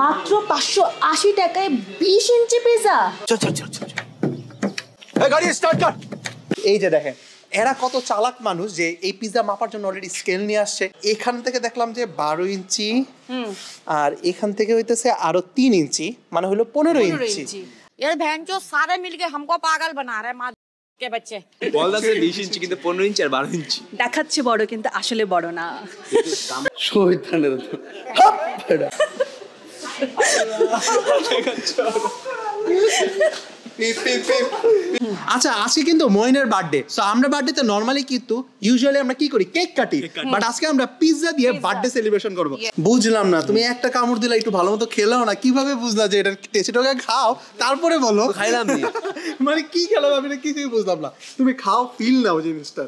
মাত্র 580 টাকায় 20 ইঞ্চি পিজা। চল চল চল চল, এই গাড়ি স্টার্ট কর। এই যে দেখেন এরা কত চালাক মানুষ যে এই পিজা মাপার জন্য অলরেডি স্কেল নিয়ে আসছে। এখান থেকে দেখলাম যে 12 ইঞ্চি, আর এখান থেকে হইতেছে আরো 3 ইঞ্চি, মানে হলো 15 ইঞ্চি। यार बहन जो सारे मिलके हमको पागल बना रहे हैं माँ के बच्चे। বলদাসে 20 ইঞ্চি কিন্তু 15 ইঞ্চি আর 12 ইঞ্চি দেখাচ্ছে বড় কিন্তু আসলে বড় না। শয়তানের আচ্ছা আজকে কিন্তু মইনের বার্থডে, সো আমরা বার্থডেতে নরমালি কিন্তু ইউজুয়ালি আমরা কি করি, কেক কাটি, বাট আজকে আমরা পিৎজা দিয়ে বার্থডে সেলিব্রেশন করব। বুঝলাম না, তুমি একটা কামড় দিলা একটু ভালো মতো খেলাও না, কিভাবে বুঝলা যে এটা টেস্টটা খাও তারপরে বলো খাইলাম নি, মানে কি খেলাম আমি না কিছুই বুঝলাম না, তুমি খাও ফিল নাও জিনিসটা।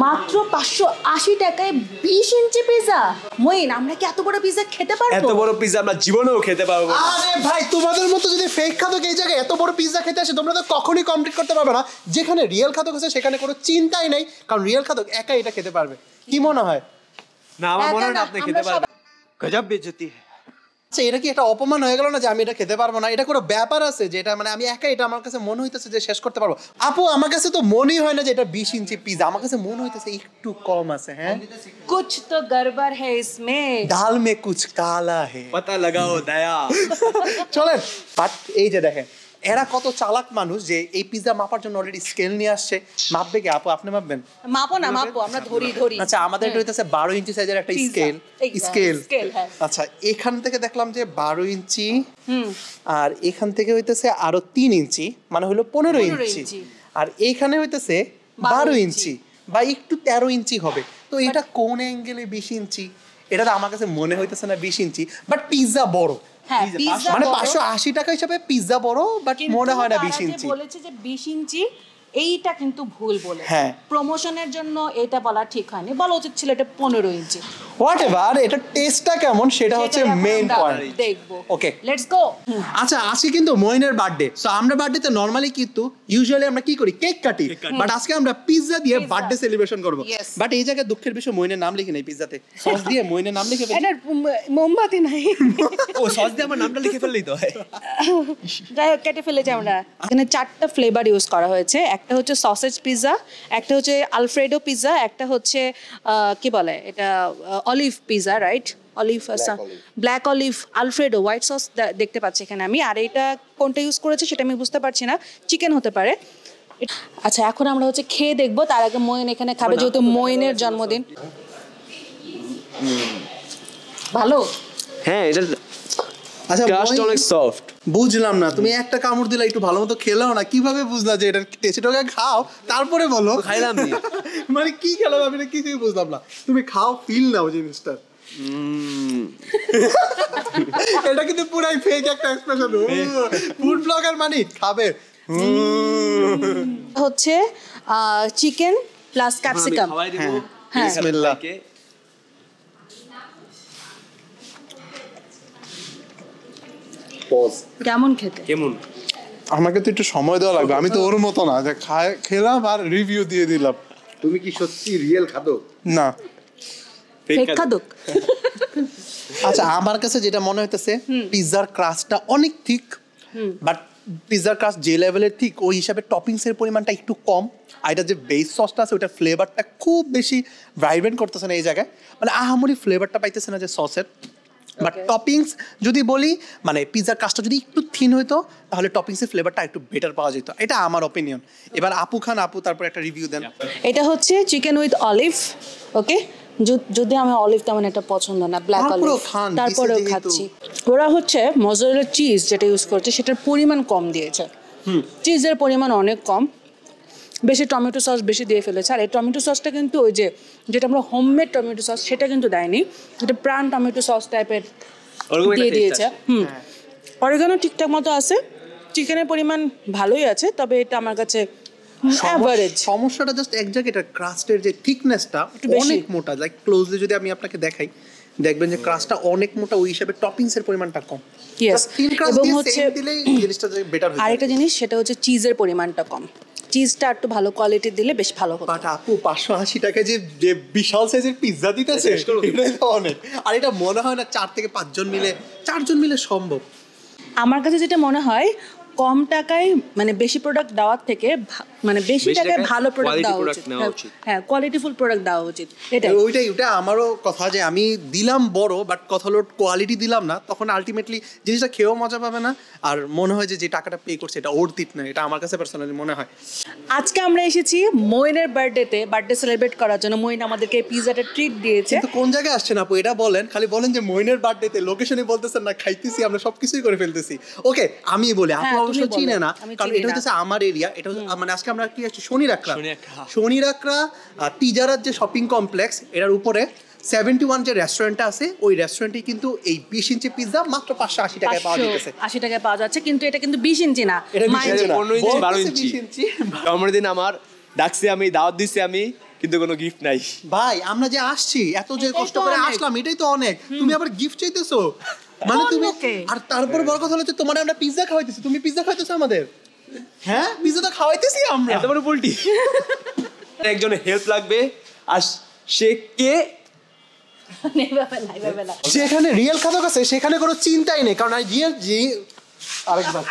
মাত্র 580 টাকায় 20 ইঞ্চি পিজা। মইন আমরা কি এত বড় পিজা খেতে পারবো? এত বড় পিজা আমরা জীবনেও খেতে পারবো না। আরে ভাই তোমাদের মতো যদি ফেক খাদক এই জায়গায় এত বড় পিজা খেতে আসে তোমরা তো কখনোই কমপ্লিট করতে পারবে না। যেখানে রিয়েল খাদক আছে সেখানে কোনো চিন্তাই নেই, কারণ রিয়েল খাদক একাই এটা খেতে পারবে। কি মনে হয়? না আমার মনে হয় না আপনি খেতে পারবেন। গজব বেজতি। আচ্ছা এটা কি একটা অপমান হয়ে গেল না যে আমি এটা খেতে পারবো না? এটা কোনো ব্যাপার আছে যে এটা মানে আমি একা এটা আমার কাছে মনে হইতেছে যে শেষ করতে পারবো। আপু আমার কাছে তো মনেই হয় না যে এটা 20 ইঞ্চি পিজা, আমার কাছে মনে হইতেছে একটু কম আছে। হ্যাঁ कुछ तो गड़बड़ है इसमें, ডাল মে কুছ কালা হে। পাতা লাগাও দয়া। চলেন বাট এই যে দেখেন এরা কত চালাক মানুষ যে এই পিজা মাপার জন্য অলরেডি স্কেল নিয়ে আসছে। মাপবে কি আপু? আপনি মাপবেন? মাপো না মাপো, আমরা ধরি। আচ্ছা আমাদের এটা হইতেছে 12 ইঞ্চি সাইজের একটা স্কেল। আচ্ছা এখান থেকে দেখলাম যে 12 ইঞ্চি, আর এখান থেকে হইতেছে আরো 3 ইঞ্চি, মানে হলো 15 ইঞ্চি, আর এইখানে হইতেছে 12 ইঞ্চি বা একটু 13 ইঞ্চি হবে। তো এটা কোন অ্যাঙ্গেলে 20 ইঞ্চি? এটা তো আমার কাছে মনে হইতেছে না 20 ইঞ্চি, বাট পিজা বড়। মানে 580 টাকা হিসাবে পিজা বড়, বাট মনে হয় না 20 ইঞ্চি। বলেছে যে 20 ইঞ্চি, এইটা কিন্তু ভুল বলে। হ্যাঁ প্রমোশনের জন্য এটা বলা ঠিক হয়নি, বলা উচিত ছিল এটা 15 ইঞ্চি। হোয়াটএভার, এটা টেস্টটা কেমন সেটা হচ্ছে মেইন পয়েন্ট। দেখবো। Okay let's go. আচ্ছা আজকে কিন্তু মইনের বার্থডে, সো আমরা বার্থডেতে নরমালি কিন্তু ইউজুয়ালি আমরা কি করি, কেক কাটি, বাট আজকে আমরা পিৎজা দিয়ে বার্থডে সেলিব্রেশন করব। বাট এই জায়গায় দুঃখের বিষয় মইনের নাম লিখি নাই পিৎজাতে, সস দিয়ে মইনের নাম লিখে ফেলি। এটা মোমবাতি নাই, ও সস দিয়ে আমার নামটা লিখে ফেললেই তো হয়। যাই হোক কেটে ফেলেছি আমরা। এখানে 4টা ফ্লেভার ইউজ করা হয়েছে। একটা হচ্ছে সসেজ পিৎজা, একটা হচ্ছে আলফ্রেডো পিৎজা, একটা হচ্ছে কি বলে এটা olive pizza, right? Olive, black olive, Alfredo, white sauce দেখতে পাচ্ছি এখানে আমি। আর এটা কোনটা ইউজ করেছে সেটা আমি বুঝতে পারছি না, চিকেন হতে পারে। আচ্ছা এখন আমরা হচ্ছে খেয়ে দেখবো, তার আগে মইন এখানে খাবে যেহেতু মইনের জন্মদিন। ভালো? হ্যাঁ এটা আচ্ছা ক্রাস্ট অনেক সফট। বুঝলাম না, তুমি একটা কামড় দিলা একটু ভালো মতো খেলাও না, কিভাবে বুঝলা যে এটা টেস্টটা খাও তারপরে বলো? খাইলাম নি, মানে কি খেলাম আমি না কিছুই বুঝলাম না, তুমি খাও ফিল নাও জিনিসটা। এটা কিন্তু পুরাই ফেক একটা এক্সপ্রেশন। ফুড ব্লগার মানে খাবে হচ্ছে চিকেন প্লাস ক্যাপসিকাম। হ্যাঁ বিসমিল্লাহ। কেমন খেতে? কেমন? আমাকে তো একটু সময় দেওয়া লাগবে, আমি তো ওর মতো না যে খেলাম আর রিভিউ দিয়ে দিলাম। তুমি কি সত্যি রিয়েল খাদক? না ফেক খাদক। আচ্ছা আমার কাছে যেটা মনে হইতেছে পিৎজার ক্রাস্টটা অনেক থিক, বাট পিৎজার ক্রাস্ট যে লেভেলের থিক ওই হিসাবে টপিংস এর পরিমাণটা একটু কম, আর এটা যে বেস সসটা আছে ওটা ফ্লেভারটা খুব বেশি ভাইব্রেন্ট করতেছে না এই জায়গায়, মানে আহামরি ফ্লেভারটা পাইতেছে না যে সসের। বাট টপিংস যদি বলি, মানে পিৎজার ক্রাস্টটা যদি একটু থিন হইতো তাহলে টপিংসের ফ্লেভারটা একটু বেটার পাওয়া যেত, এটা আমার অপিনিয়ন। এবার আপু খান, আপু তারপর একটা রিভিউ দেন। এটা হচ্ছে চিকেন উইথ অলিভ, ওকে? যদি আমি অলিভ তেমন একটা পছন্দ না, ব্ল্যাক অলিভ, তারপরেও খাচ্ছি। ওরা হচ্ছে মজারেলা চিজ যেটা ইউজ করছে সেটার পরিমাণ কম দিয়েছে, চিজের পরিমাণ অনেক কম, বেশি টমেটো সস বেশি দিয়ে ফেলেছে। আর এই টমেটো সসটা কিন্তু ওই যে যেটা আমরা হোমমেড টমেটো সস সেটা কিন্তু দেয়নি, এটা প্রাণ টমেটো সস টাইপের দিয়ে দিয়েছে। অরিগানো ঠিকঠাক মতো আছে, চিকেনের পরিমাণ ভালোই আছে, তবে এটা আমার কাছে সমস্যাটা জাস্ট এক জায়গায়, এটা ক্রাস্টের যে থিকনেসটা অনেক মোটা, লাইক ক্লোজলি যদি আমি আপনাকে দেখাই দেখবেন যে ক্রাস্টটা অনেক মোটা, ওই হিসাবে টপিংস এর পরিমাণটা কম। ইয়েস, এবং হচ্ছে জিনিসটা বেটার হয়। আরেকটা জিনিস সেটা হচ্ছে চিজের পরিমাণটা কম, চিজটা একটু ভালো কোয়ালিটি দিলে বেশ ভালো হতো। বাট আপু 580 টাকা যে যে বিশাল সাইজের পিৎজা দিতেছে এটাই তো অনেক। আর এটা মনে হয় না 4 থেকে 5 জন মিলে সম্ভব। আমার কাছে যেটা মনে হয় কম টাকায় মানে বেশি প্রোডাক্ট দেওয়ার থেকে মানে বেশি টাকায় ভালো প্রোডাক্ট দেওয়া উচিত। হ্যাঁ, কোয়ালিটিফুল প্রোডাক্ট দেওয়া উচিত। ওইটা আমারও কথা যে আমি দিলাম বড়, বাট কথা হলো কোয়ালিটি দিলাম না, তখন আলটিমেটলি জিনিসটা খেয়েও মজা পাবে না, আর মনে হয় যে টাকাটা পে করছে এটা ওর দিত না। এটা আমার কাছে পার্সোনালি মনে হয়। আজকে আমরা এসেছি মইনের বার্থডে সেলিব্রেট করার জন্য। মইন আমাদেরকে পিৎজাটা ট্রিট দিয়েছে। কিন্তু কোন জায়গায় আসছেন আপু এটা বলেন, খালি বলেন যে মইনের বার্থডেতে, লোকেশনই বলতেছেন না, খাইতেছি আমরা সবকিছুই করে ফেলতেছি। ওকে আমি বলি, আপু অবশ্য চিনে না, কারণ এটা হচ্ছে আমার এরিয়া। এটা মানে আজকে আমরা কি আসছি শনি রাকড়া তিজারাত যে শপিং কমপ্লেক্স, এটার উপরে 71 যে রেস্টুরেন্টটা আছে, ওই রেস্টুরেন্টে কিন্তু এই 20 ইঞ্চি পিৎজা মাত্র 580 টাকায় পাওয়া যাচ্ছে। 80 টাকায় পাওয়া যাচ্ছে, কিন্তু এটা কিন্তু 20 ইঞ্চি না, এটা 15 ইঞ্চি 12 ইঞ্চি। আমার দিন আমার ডাকছি, আমি দাওয়াত দিছি আমি, কিন্তু কোনো গিফট নাই। ভাই আমরা যে আসছি, এত যে কষ্ট করে আসলাম, এটাই তো অনেক, তুমি আবার গিফট চাইতেছো? মানে তুমি, আর তারপর বড় কথা হচ্ছে তোমার আমরা পিৎজা খাওয়াইতেছি, তুমি পিৎজা খাওয়াইতেছো আমাদের? হ্যাঁ, পিৎজা তো খাওয়াইতেছি আমরা। এত বড় পোল্টি। একজনের হেল্প লাগবে, আর সে কে? যেখানে রিয়েল খাদক আছে সেখানে কোনো চিন্তাই নেই, কারণ রিয়েল যে আরেকবার